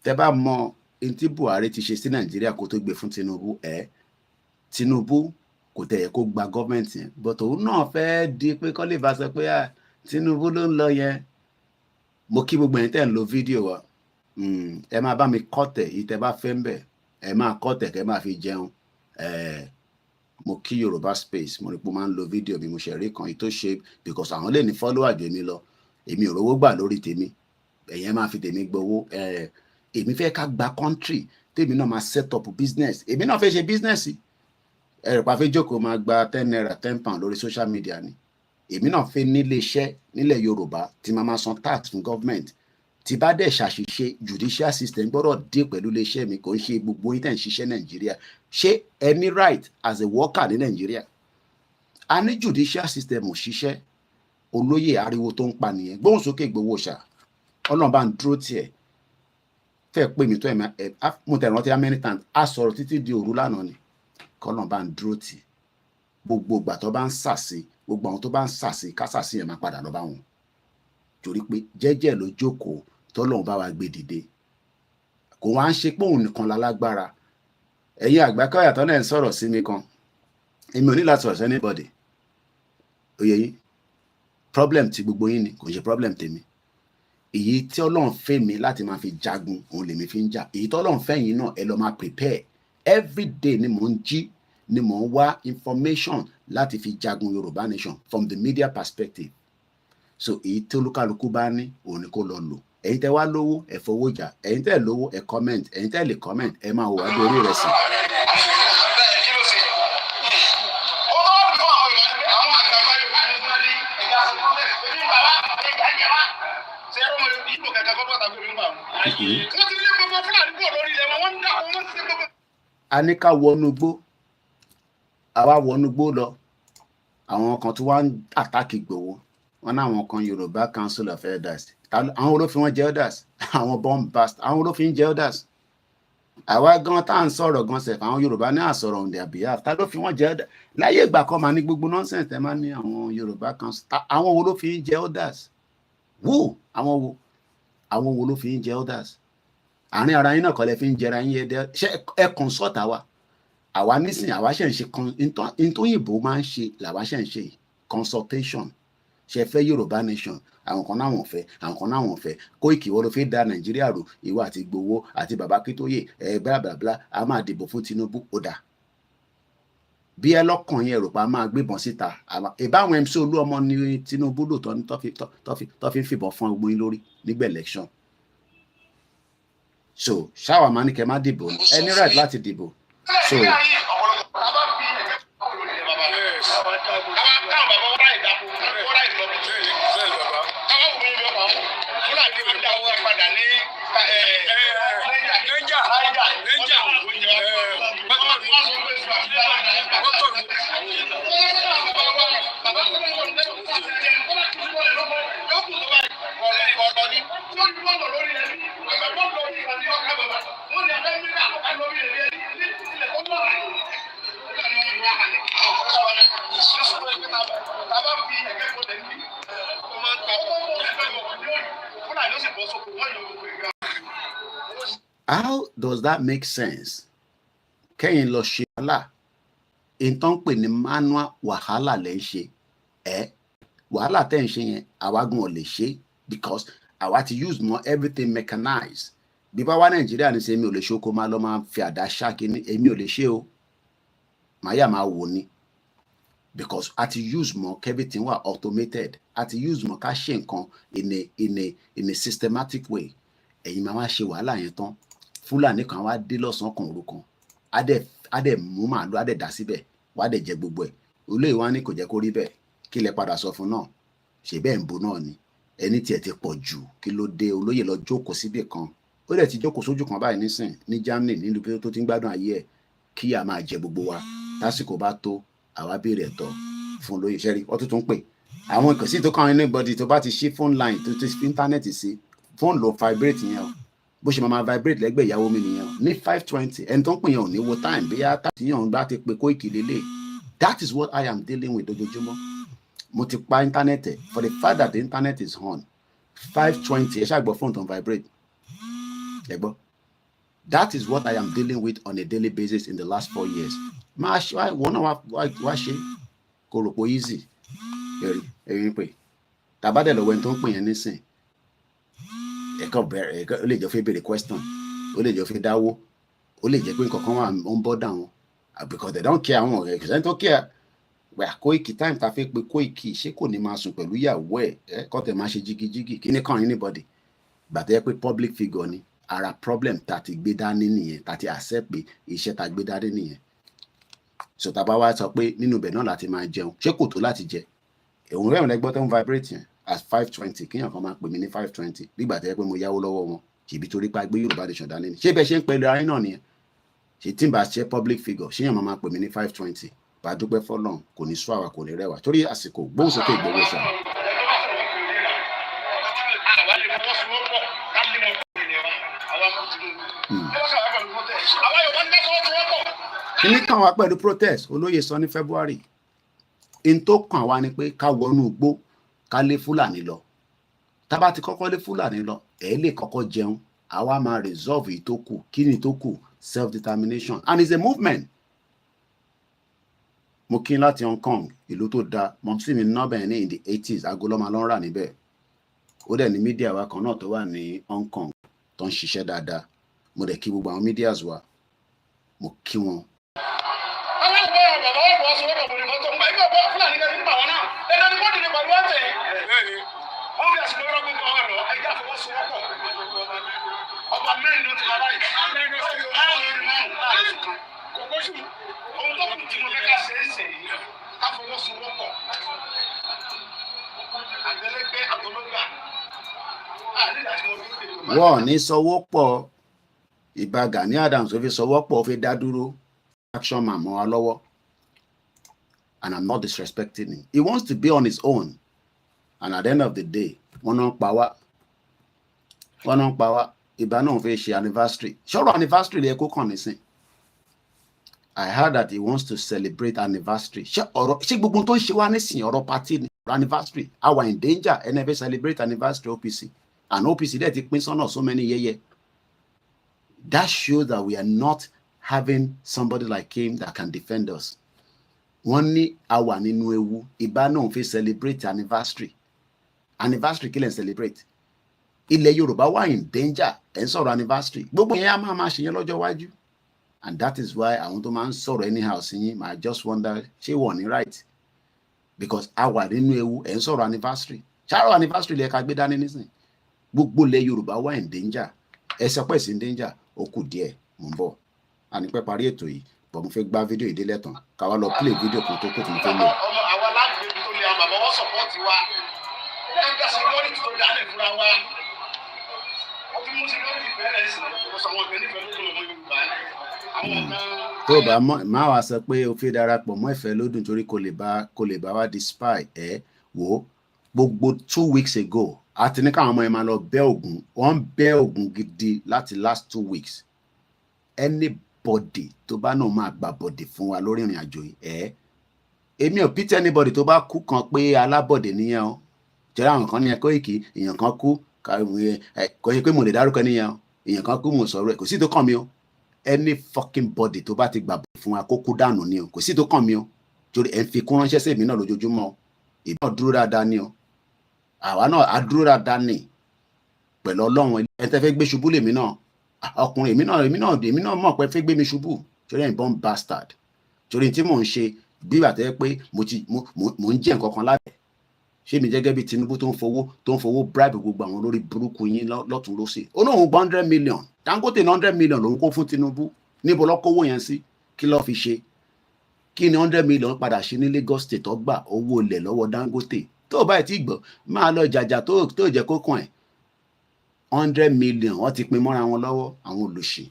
tẹ bá mọ ohun tí Buhari ti ṣe sí Nàìjíríà kó tó gbé fún Tinubu Tinubu kò tẹ̀yẹ kó gba gọ́ọ̀mẹ̀ntì yẹn but òun náà fẹ́ẹ́ di pé kọ́ lè bá sọ pé Tinubu ló ń lọ yẹn. Mo kí gbogbo yẹn tẹ̀ ń lo fídíò wa ẹ máa bá mi kọ́tẹ̀ yìí tẹ bá fẹ́ ń bẹ̀ ẹ máa kọ́tẹ̀ kẹ́ máa fi jẹun mo kí Yorùbá space mo rí pé mo máa ń lo fídíò bí mo ṣe rí kan yìí tó ṣe because àwọn lè ní follower jù mí lọ èmi ò rówó gbà lórí tèmi ẹ̀yẹn máa fi tèmi gbowó èmi fẹ́ ká gba country tèmi náà máa set up business èmi náà fẹ́ ṣe business ẹ̀rọ pa fẹ́ jókòó máa gba 10 naira 10 pound lórí social media ni èmi náà fẹ́ nílé iṣẹ́ nílẹ̀ Yorùbá tí máa máa san tax fún government tí bá dẹ̀ ṣàṣìṣe judicial system gbọ́dọ̀ dé pẹ̀lú ilé iṣẹ́ mi kò ń ṣe gbogbo yín tẹ̀ ń ṣiṣẹ́ Nàìjíríà ṣé any right as a worker ní Nàìjíríà a ní judicial system ò ṣiṣẹ́ olóyè ariwo tó ń pa nìyẹn gbóhùn sókè Ìgbòho ṣá Ọlọ́run bá ń dúró tiẹ̀ fẹ́ pè mí tó mo tẹ̀ rántí many times a sọ̀rọ̀ títí di òru lánàá ni kọ́lọ́n bá ń dúró tì gbogbo ìgbà tó bá ń sàsí gbogbo àwọn tó bá ń sàsí kásàsí yẹn máa padà lọ bá wọn torí pé jẹ́jẹ́ ló jókòó tọ́lọ́run bá wa gbé dìde kò wá ń ṣe pé òun nìkan lálágbára ẹ̀yin Àgbákọ́yà tó náà ń sọ̀rọ̀ sí mi kan èmi ò ní láti sọ̀rọ̀ sí anybody oyè yín problem ti gbogbo yín ni kò ń ṣe problem tèmi èyí tí Ọlọ́run fẹ́ mi láti máa fi jagun òun lèmi fi ń jà èyí tí Ọlọ́run fẹ́ yín náà ẹ lọ máa prepare every day ni mò ń jí ni mò ń wá information láti fi jagun Yorùbá nation from the media perspective so èyí tí olúkálukú bá ní òun ni kó lọ lò ẹ̀yin tẹ́ wá lówó ẹ fowó jà ẹ̀yin tẹ́ lówó ẹ comment ẹ̀yin tẹ́ lè comment ẹ máa wò wá bí orí rẹ̀ sí. A ní ká wọnú gbó àwa wọnú gbó lọ àwọn kan tí wọ́n ń àtàkì Ìgbòho wọn náwọn kan Yorùbá Council of Elders àwọn olófin wọn jẹ́ elders àwọn bombast àwọn olófin jẹ́ elders àwa gan tá à ń sọ̀rọ̀ gan sẹ̀fẹ̀ àwọn Yorùbá ní àsọ̀rọ̀ on their behalf tá ló fi wọ́n jẹ́ elders láyé ìgbà kan máa ní gbogbo nonsense tẹ́ máa ní àwọn Yorùbá Council àwọn olófin jẹ́ elders wò àwọn olófin jẹ́ elders àárín ara yín náà kọ́ lẹ fi ń jẹra yín ṣe ẹ consult àwa nísìnyí àwa ṣe ń ṣe ìtòyìnbó máa ń ṣe làwa ṣe ń ṣe consultation ṣe fẹ́ Yorùbá nation àwọn kan náà wọ́n fẹ́ àwọn kan náà wọ́n fẹ́ Koiki wọ́n ló fi da Nàìjíríà rú ìwọ àti Ìgbòho àti bàbá Akintoye blablabla a máa dìbò fún Tinubu ó dà bí ẹ lọ́kàn yẹn rò pa máa gbébọn síta ìbáwọn MC Olúọmọ ní Tinubu lò tó fi ń fìbọn fún ogun yín lórí nígbà election so ṣáwa máa ní kẹ́ má dìbò ẹ ní right láti dìbò so. How does that make sense? Kẹ́yìn lọ ṣe wàhálà ìtàn pè ní manual wàhálà lẹ́ ń ṣe wàhálà tẹ́ ń ṣe yẹn àwa gan ò lè ṣe because àwa ti use more everything mechanized bí bá wá Nàìjíríà ní sẹ́ mi ò lè ṣe oko máa lọ máa fi àdá ṣáàkì ní èmi ò lè ṣe o màá yà máa wò ni because a ti use more everything wà automated a ti use more ká ṣe nǹkan in a systematic way ẹ̀yin máa wá ṣe wàhálà yẹn tán Fúlàní kan wá dé lọ́sàn-án kan òru kan á dẹ̀ mú màálù á dẹ̀ dá síbẹ̀ wá dẹ̀ jẹ gbogbo ẹ̀ olóyè wa ní kò jẹ́ kó rí bẹ́ẹ̀ kí lẹ padà sọ fún náà ṣe bẹ́ẹ̀ ń bo náà ni ẹni tí ẹ ti pọ̀ jù kí ló dé olóyè lọ jókòó síbì kan ó dẹ̀ ti jókòó sójú kan báyìí nísìn ní Germany nílùú tó ti ń gbádùn ayé ẹ̀ kí a máa jẹ gbogbo wa lásìkò bá tó àwa béèrè ẹ̀tọ́ fún olóyè ṣẹ́rí wọ́n tún pè àwọn ìkànsí tó kàn anybody tó bá ti ṣí phone line tó ti fi íńtánẹ́ẹ̀tì sí phone ló vibrate yẹn o bó ṣe máa vibrate lẹ́gbẹ̀ẹ́ ìyàwó mi nìyẹn o ní 5:20 ẹni tó ń pè yẹn ò ní wo time bí yá tàbí yẹn bá ti pe Koiki lélẹ̀ that is what I am dealing with ojoojúmọ́ mo ti pa íńtánẹ́ẹ̀tì for the fact that the internet is on 5:20 ẹ ṣàgbọ́ phone tó ń vibrate ẹ gbọ́ that is what I am dealing with on a daily basis in the last 4 years máa ṣe wọ́n náà wá ṣe kò rò pé easy ẹ̀rí pé tàbádẹ̀ lọ́wọ́ ẹni tó ń pè yẹn nísìn ẹ̀kọ́ bẹ̀rẹ̀ ẹ̀kọ́ ó lè jẹ́ fẹ́ béèrè question ó lè jẹ́ fẹ́ dáwó ó lè jẹ́ pé nǹkan kan wà ó ń bọ́dà wọn because they don't care àwọn ọ̀rẹ́ kìsẹ́ni tó care wà Koiki time ta fẹ́ pe Koiki ṣé kò ní máa sùn pẹ̀lú ìyàwó ẹ̀ kọ́ tẹ̀ máa ṣe jigijigi kí ní kàn anybody gbàtẹ́ pé public figure ni ara problem ta ti gbé dání nìyẹn ta ti accept pé iṣẹ́ ta gbé dání nìyẹn so tá bá wá sọ pé nínú ibẹ̀ náà láti máa jẹun ṣé kò tó láti jẹ òun rẹ̀ lẹ́gbọ́ tó ń vibrate yẹn at 5:20 kíyàn kan máa pè mí ní 5:20 nígbà tẹ́ pé mo yáwó lọ́wọ́ wọn ṣèbí torí pa gbé Yorùbá nation dání ni ṣé bẹ́ẹ̀ ṣe ń pẹ̀lú ara náà nìyẹn ṣe tí n bá ṣe public figure ṣé yàn máa pè mí ní 5:20 bá dúpẹ́ fọ́lọ́run kò ní sọ àwa kò ní rẹwà torí àsìkò gbóhùnsókè ìgbowó sọ. kíní kan wá pẹ̀lú protest olóyè sọ ní February in tó kàn wá ni pé ká wọnú igbó ká lé Fúlàní lọ tá bá ti kọ́kọ́ lé Fúlàní lọ ẹ̀ lè kọ́kọ́ jẹun àwa máa resolve èyí tó kù kí ni tó kù self-determination and it's a movement. mo kí n láti Hong Kong ìlú tó da mọ̀mísí mi nọ́bẹ̀ ní in the 80s agolọ́mà ló ń rà níbẹ̀ ó dẹ̀ ní mídíà wa kan náà tó wà ní Hong Kong tó ń ṣiṣẹ́ dáadáa mo dẹ̀ kí gbogbo àwọn mídíàs wa mo kí wọn. wọ́n ní sọwọ́ pọ̀ ìbá Gani Adams ó fi sọwọ́ pọ̀ ó fi dá dúró action man mọ́ wa lọ́wọ́ and I'm not disrespecting him he wants to be on his own and at the end of the day wọ́n náà pa wá ìbá náà fẹ́ ṣe anniversary ṣọ́rọ̀ anniversary lè kó kàn nísìn I heard that he wants to celebrate anniversary ṣé gbogbo tó ń ṣe wá nísìn ọ̀rọ̀ party ni anniversary our in danger ẹni fẹ́ celebrate anniversary OPC and OPC dẹ̀ ti pín sọ́nà so many yẹ́yẹ́ that shows that we are not having somebody like him that can defend us wọ́n ní àwa nínú ewu ìbá náà fẹ́ celebrate anniversary kí lẹ̀ ń celebrate ilẹ̀ Yorùbá wà in danger ẹ̀ ń sọ̀rọ̀ anniversary gbogbo yẹn á máa ṣe yẹn lọ́jọ́ iwájú and that is why àwọn tó máa ń sọ̀rọ̀ anyhow sí yín I just wonder ṣé wọ́n ní right because àwa nínú ewu ẹ̀ ń sọ̀rọ̀ anniversary ṣàrọ̀ anniversary lè ka gbé dání nísìn gbogbo ilẹ̀ Yorùbá wà in danger ẹ sọ pé sí in danger ó kù díẹ̀ mò ń bọ̀ ànípẹ́ parí ètò yìí bọ̀ mo fẹ́ gbá fídíò ìdílé tán káwá lọ play fídíò kan tó kù tí mo fẹ́ lò. àwa láti ibi tó lè àwọn bàbá wọn sọpọ́ọ̀tì wa wọ́n dá security tó dálẹ̀ fúnra wa wọ́n fi mú security bẹ́ẹ̀ sí ọ̀sán wọn ìfẹ́ nífẹ̀ẹ́ lókun ọmọ Yorùbá àwọn kan. tó o bá má wàá sọ pé o fi darapọ̀ mọ́ ìfẹ́ lódùn torí kò lè bá wa di spy ẹ̀ wò gbogbo 2 weeks ago àti ní káwọn ọmọ yẹn máa lọ bẹ́ Ògún wọ́n bẹ́ Ògún gidi láti last 2 weeks anybody tó bá náà máa gbà bọ̀dì fún wa lórí ìrìn àjò yìí èmi ò pity anybody tó bá kú kan pé alábọ̀dì nìyẹn o jẹ́rẹ́ àwọn kan ní ẹ Koiki èèyàn kan kú kò yẹ pé mo lè dárúkọ nìyẹn o èèyàn kan kú mo sọ̀rọ̀ ẹ̀ kò sí tó kàn mí o any fucking body tó bá ti gbà bọ̀dì fún wa kó kú dànù ni o kò sí tó kàn mí o torí ẹ̀ ń fi kún ránṣẹ́ sí èmi náà lójoojúmọ́ o èmi náà dúró dáadáa ni o àwa náà á dúró dáadáa ni pẹ̀lú Ọlọ́run ẹ̀ tẹ́ fẹ́ gbé ṣubú lèmi náà ọkùnrin èmi náà mọ̀ pé fẹ́ gbé mi ṣubú torí ẹ̀ ń bọ́n bastard torí tí mò ń ṣe bí ìgbà tẹ́ pé mo ń jẹ́ nǹkan kan lábẹ́ ṣé mi gẹ́gẹ́ bí Tinubu tó ń fowó bribe gbogbo àwọn olórí burúkú yín lọ́tún lọ́sẹ̀ ó náà ń gba 100 million Dangote ní 100 million lòun kó fún Tinubu níbo ló kówó yẹn sí kí ló fi ṣe kí ni 100 million padà ṣe ní Lagos State ọgbà owó ilẹ̀ lọ́wọ́ Dangote tó bá ti gbọ́ máa lọ jàjà tó jẹ́ kó kàn ẹ́ 100 million wọ́n ti pin mọ́ra wọn lọ́wọ́ àwọn olùṣì.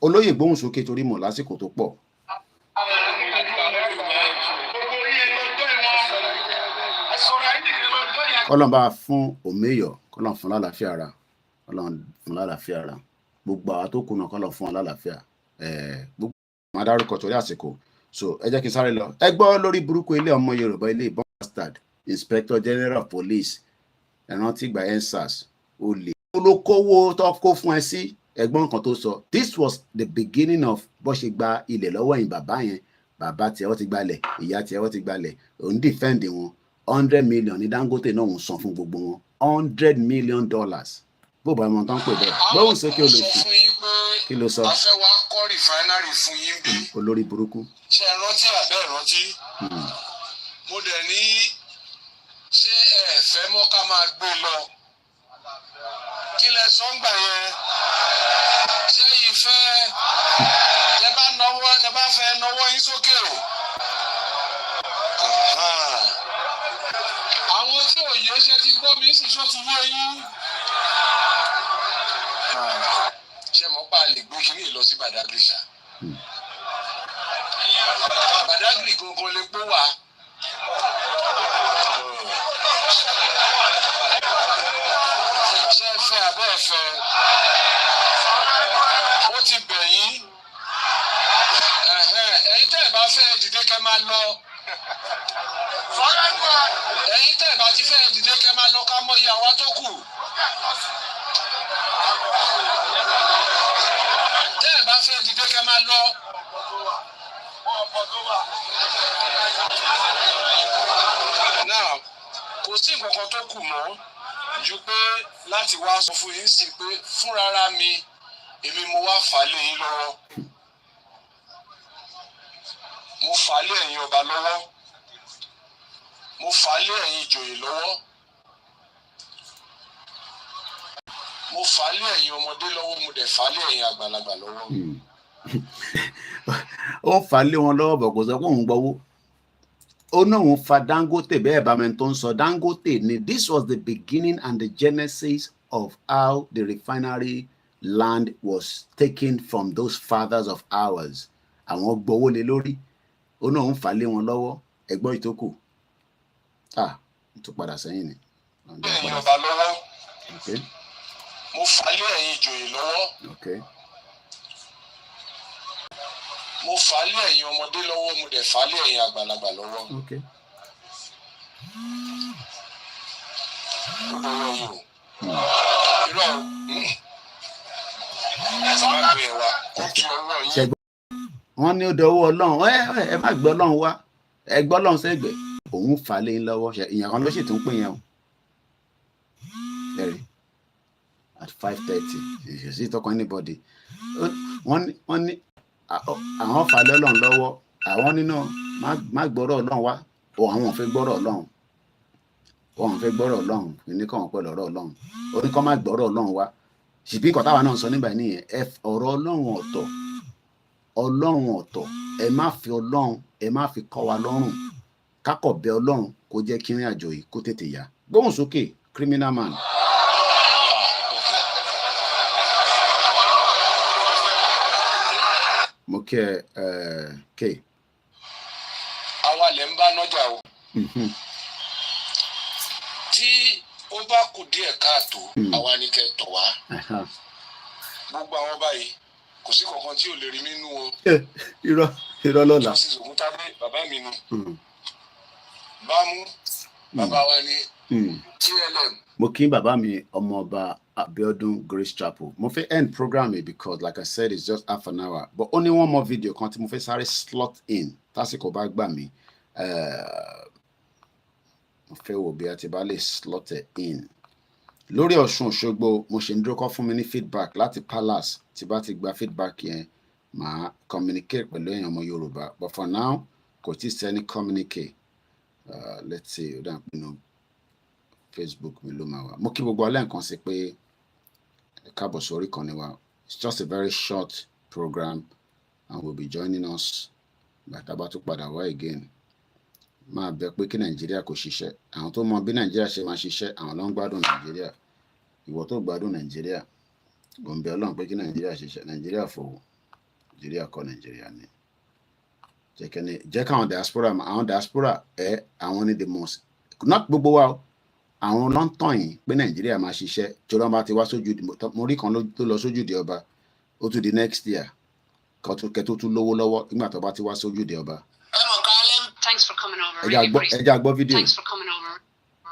Olóyè gbóhùn sókè torí mọ̀ lásìkò tó pọ̀. Kọ́lọ́n bá fún Omeyo, kọ́lọ́n fún lálàáfíà ara, kọ́lọ́n fún lálàáfíà ara. Gbogbo àwọn tó kùnà kọ́lọ́n fún lálàáfíà. Gbogbo àwọn adárúkọ torí àsìkò. So ẹ jẹ́ kí n sáré lọ. Ẹ gbọ́ lórí burúkú ilé ọmọ Yorùbá ilé ìbọn bastard Inspector General of Police ẹ̀rántí ìgbà EndSARS olè. Olókòwò tó kó fún ẹ sí ẹ̀gbọ́n kan tó sọ. This was the beginning of bó ṣe gba ilẹ̀ lọ́wọ́ yìí bàbá yẹn. Bàbá tiẹ̀ wọ́n ti gbalẹ̀, ìyá tiẹ̀ wọ́n ti gbalẹ̀, òun defend wọn. 100 million ní Dangote náà ń san fún gbogbo wọn. $100 million. Bó bá ọmọ tán pè bẹ́ẹ̀. Gbóhùn sókè olóṣù. Kí ló sọ? A fẹ́ wá kọ́ rìfáínárì fún yín bí. Olórí burúkú. Ṣé ẹ rántí àbẹ́ ìrántí? Mo dẹ̀ ní ṣé ẹ fẹ́ mọ́ ká máa gbé lọ. Kí lẹ sọ ń gbà yẹn? Ṣé ìfẹ́ tẹ bá fẹ́ náwó yín sókè o? Àwọn tí òye ṣe ti gbọ́ mi sì ṣó ti wé yín. Ṣé mo pa lè gbé kí ní lọ sí Badagry ṣá? Badagry gangan lè pé wá. Ṣé ẹ fẹ́ abẹ́ ẹ fẹ́? Ó ti bẹ̀ yín. Ẹ̀yin tẹ́ ẹ bá fẹ́ dìde kẹ́ máa lọ. Ẹ̀yin tẹ́ ẹ bá ti fẹ́ dìde kẹ́ máa lọ ká mọ iye àwa tó kù. Tẹ́ ẹ bá fẹ́ dìde kẹ́ máa lọ. Now, kò sí nǹkan kan tó kù mọ́ ju pé láti wá sọ fún yín sí pé fúnrara mi èmi mo wá fà lé yín lọ́wọ́. Mo fà lé ẹ̀yin ọba lọ́wọ́. Mo fà lé ẹ̀yin ìjòyè lọ́wọ́. Mo fà lé ẹ̀yin ọmọdé lọ́wọ́, mo dẹ̀ fà lé ẹ̀yin àgbàlagbà lọ́wọ́. Ó fà lé wọn lọ́wọ́ bọ̀ kò sọ pé òun gbọ́wọ́. Ó náà òun fa Dangote bẹ́ẹ̀ bá mi tó ń sọ Dangote ni. This was the beginning and the genesis of how the refinery land was taken from those fathers of ours. Àwọn gbowó lé lórí. Ó náà òun fà lé wọn lọ́wọ́. Ẹgbọ́n ìtókù. Tó padà sẹ́yìn ni. Ẹ̀yin ọba lọ́wọ́. Okay. Mo fà lé ẹ̀yin ìjòyè lọ́wọ́. Okay. Mo fà lé ẹ̀yin ọmọdé lọ́wọ́, mo dẹ̀ fà lé ẹ̀yin àgbàlagbà lọ́wọ́. Okay. Wọ́n ní ó dọwọ́ Ọlọ́run. Ẹ má gbọ́ Ọlọ́run wá. Ẹ gbọ́ Ọlọ́run sẹ́gbẹ̀ẹ́. Òun fà lé ń lọ́wọ́. Ìyẹn kan ló sì tún pín yẹn o. At 5:30. You see talk anybody. Wọ́n ní àwọn fà lé Ọlọ́run lọ́wọ́. Àwọn nínú má gbọ́rọ̀ Ọlọ́run wá. Àwọn ò fẹ́ gbọ́rọ̀ Ọlọ́run. Wọ́n fẹ́ gbọ́rọ̀ Ọlọ́run. Ní kàn wọ́n pẹ̀lú ọ̀rọ̀ Ọlọ́run. Ó ní kàn má gbọ́rọ̀ Ọlọ́run wá. Ṣìbí nǹkan táwa náà sọ nígbà nìyẹn. Ọ̀rọ̀ Ọlọ́run ọ̀tọ̀. Ọlọ́run ọ̀tọ̀. Ẹ má fi Ọlọ́run, ẹ má fi kọ́ wa lọ́rùn. Kákọ̀ bẹ Ọlọ́run kó jẹ́ kí ìrìn àjò yìí kó tètè yá. Gbóhùn sókè, criminal man. Mo kí ẹ ké. Àwa lè ń bá nọ́jà o. Tí ó bá kù díẹ̀ káàtó, àwa ni kẹ́ tọ̀ wá. Gbogbo àwọn báyìí kò sí kankan tí ò lè rí nínú wọn. Irọ́ lọ́la. Justice Ògúntádé bàbá mi nu. Bámú bàbá wa ni TLM. Mo kí bàbá mi ọmọọba Abiodun Grace Chapel. Mo fẹ́ end program yìí because like I said it's just half an hour but only one more video kan tí mo fẹ́ sáré slot in tásìkò bá gbà mí. Mo fẹ́ wò bí a ti bá lè slot it in. Lórí Ọ̀ṣun Òṣogbo mo ṣe ń dúró kọ́ fún mi ní feedback láti Palace tí bá ti gba feedback yẹn màá communicate pẹ̀lú èèyàn ọmọ Yorùbá but for now kò tí ì sẹ́ni communicate. Let's see ó dà pinnu Facebook mi ló máa wà. Mo kí gbogbo alẹ́ nǹkan sí pé káàbọ̀ sórí kan ni wa. It's just a very short program and we'll be joining us bàtà bá tún padà wá again máa bẹ pé kí Nàìjíríà kò ṣiṣẹ́. Àwọn tó mọ bí Nàìjíríà ṣe máa ṣiṣẹ́, àwọn ló ń gbádùn Nàìjíríà. Ìwọ tó gbádùn Nàìjíríà, ò ń bẹ Ọlọ́run pé kí Nàìjíríà ṣiṣẹ́. Nàìjíríà fò, Nàìjíríà kọ́ Nàìjíríà ni. Jẹ́ káwọn diaspora, àwọn ni the most, not gbogbo wa o. Àwọn ló ń tàn yín pé Nàìjíríà máa ṣiṣẹ́. Tí wọ́n bá ti wá sójú, mo rí kan tó lọ sójú di ọba, ó tún di next year. Kẹ́tó tún lówó lọ́wọ́ nígbà tó bá ti wá sójú di ọba. Thanks for coming over. Thanks for coming over.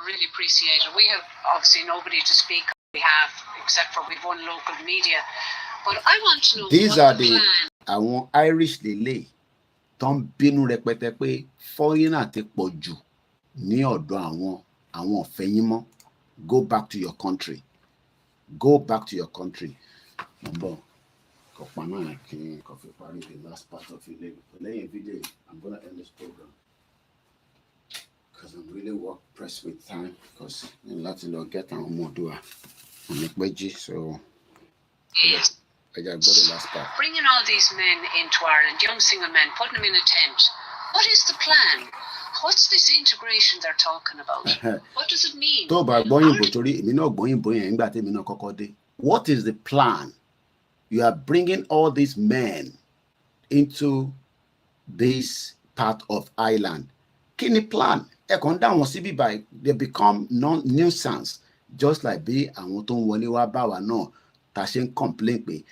Really appreciate it. We have obviously nobody to speak on behalf except for we've one local media. But I want to know these are the àwọn Irish lele tó ń bínú rẹpẹtẹ pé foreigner ti pọ̀ jù ní ọ̀dọ̀ àwọn ọ̀fẹ́ yín mọ́. Go back to your country. Go back to your country. Number. The last part of it. Video. I'm gonna end this program because I'm really pressed with time because in Latin will get on more do so I got the last part. Bringing all these men into Ireland, young single men, putting them in a tent. What is the plan? What's this integration they're talking about? What does it mean? What is the plan? You are bringing all these men into this part of Ireland. Kini plan? They become non-nuisance. Just like be àwọn tó ń wọlé wá bá wa náà tá ṣe ń complain pé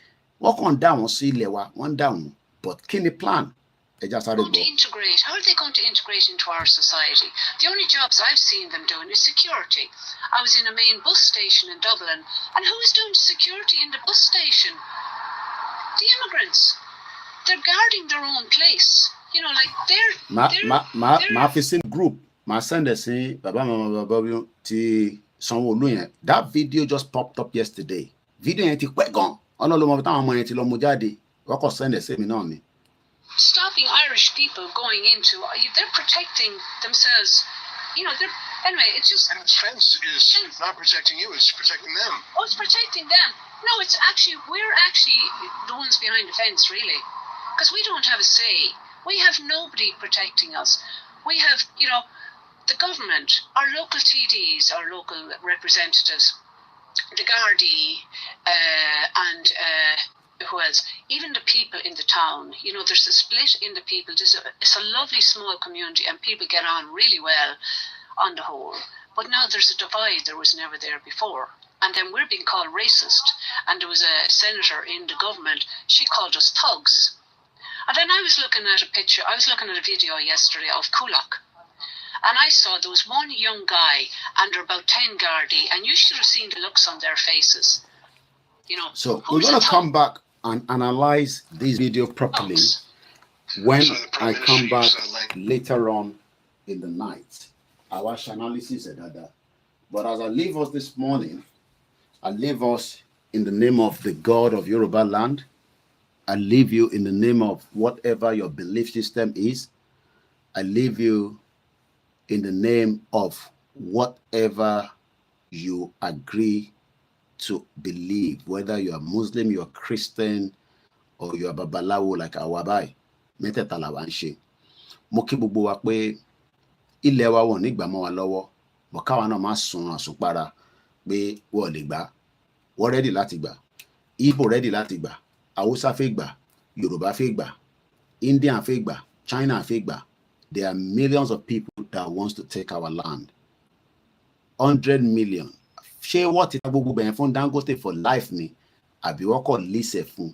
wọ́n kàn dá wọn sí ilẹ̀ wa, wọ́n dá wọn. But kini plan? Integrate. How are they going to integrate into our society? The only jobs I've seen them doing is security. I was in a main bus station in Dublin, and who is doing security in the bus station? The immigrants. They're guarding their own place. You know, like my facing group, my son they say, Baba ti Sanwo-Olu yẹn. That video just popped up yesterday. Video yẹn ti pẹ́ gan. Ọlọ́lọ́mọ táwọn ọmọ yẹn ti lọ mú jáde. Wọ́n kàn send sí mi náà ni. Stopping Irish people going into, they're protecting themselves. You know, anyway, it's just... And the fence is not protecting you, it's protecting them. Oh, it's protecting them. No, it's actually, we're actually the ones behind the fence, really. Because we don't have a say. We have nobody protecting us. We have, you know, the government, our local TDs, our local representatives, the Gardaí, and who else? Even the people in the town. You know, there's a split in the people. It's a lovely small community and people get on really well on the whole. But now there's a divide there was never there before. And then we're being called racist. And there was a senator in the government, she called us thugs. And then I was looking at a video yesterday of Kulak. And I saw there was one young guy and there were about 10 Gardaí, and you should have seen the looks on their faces. You know. So we're going to come back and analyze this video properly when I come back later on in the night. Our analysis is that. But as I leave us this morning, I leave us in the name of the God of Yoruba land. I leave you in the name of whatever your belief system is. I leave you in the name of whatever you agree to believe, whether you are Muslim, you are Christian, or you are Babalawo like Awabai. Mẹ́tẹ̀ẹ̀ta la wá ń ṣe. Mo kí gbogbo wa pé ilẹ̀ wa wọ́n nígbà mọ́ wa lọ́wọ́. Mo káwa náà máa sun àsùnpara pé wọ́n lè gbà. Wọ́n ready láti gbà. Igbo ready láti gbà. Hausa fẹ́ gbà. Yoruba fẹ́ gbà. Indian fẹ́ gbà. China fẹ́ gbà. There are millions of people that wants to take our land. 100 million. Ṣé wọ́n ti ta gbogbo bẹ̀yẹn fún Dangote for life ni? Àbí wọ́n kọ̀ lease fún?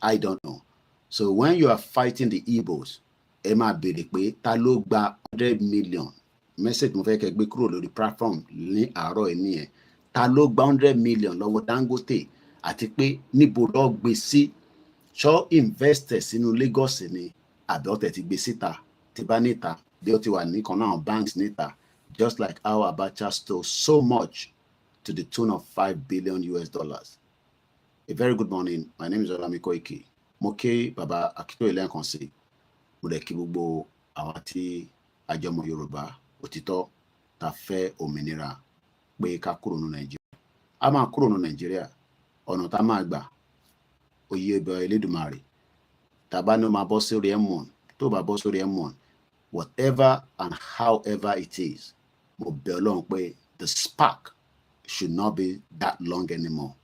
I don't know. So when you are fighting the Igbos, ẹ máa béèrè pé ta ló gba 100 million. Message mo fẹ́ kẹ́ gbé kúrò lórí platform ní àárọ̀ ẹ̀ nìyẹn. Ta ló gba 100 million lọ́wọ́ Dangote àti pé níbo ló gbé sí? Ṣó investors sínú Lagos ni àbí ó tẹ̀ ti gbé síta? Tí bá níta bí ó ti wà ní kan náà banks níta, just like how Abacha stole so much to the tune of $5 billion US. A very good morning. My name is OLAYOMI KOIKI. Mo kí Baba Akintoye lẹ́ẹ̀kan sí. Mo dẹ̀ kí gbogbo àwa tí a jẹ́ ọmọ Yorùbá òtítọ́ tá fẹ́ òmìnira pé ká kúrò ní Nàìjíríà. A máa kúrò ní Nàìjíríà. Ọ̀nà tá máa gbà oyè ọba Elédùmarè. Tá bá ní ó máa bọ́ sórí M1, tó bá bọ́ sórí M1, whatever and however it is, the spark should not be that long anymore.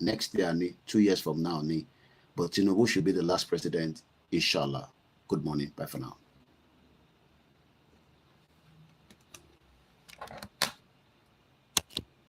Next year, 2 years from now, but Tinubu should be the last president, inshallah. Good morning. Bye for now.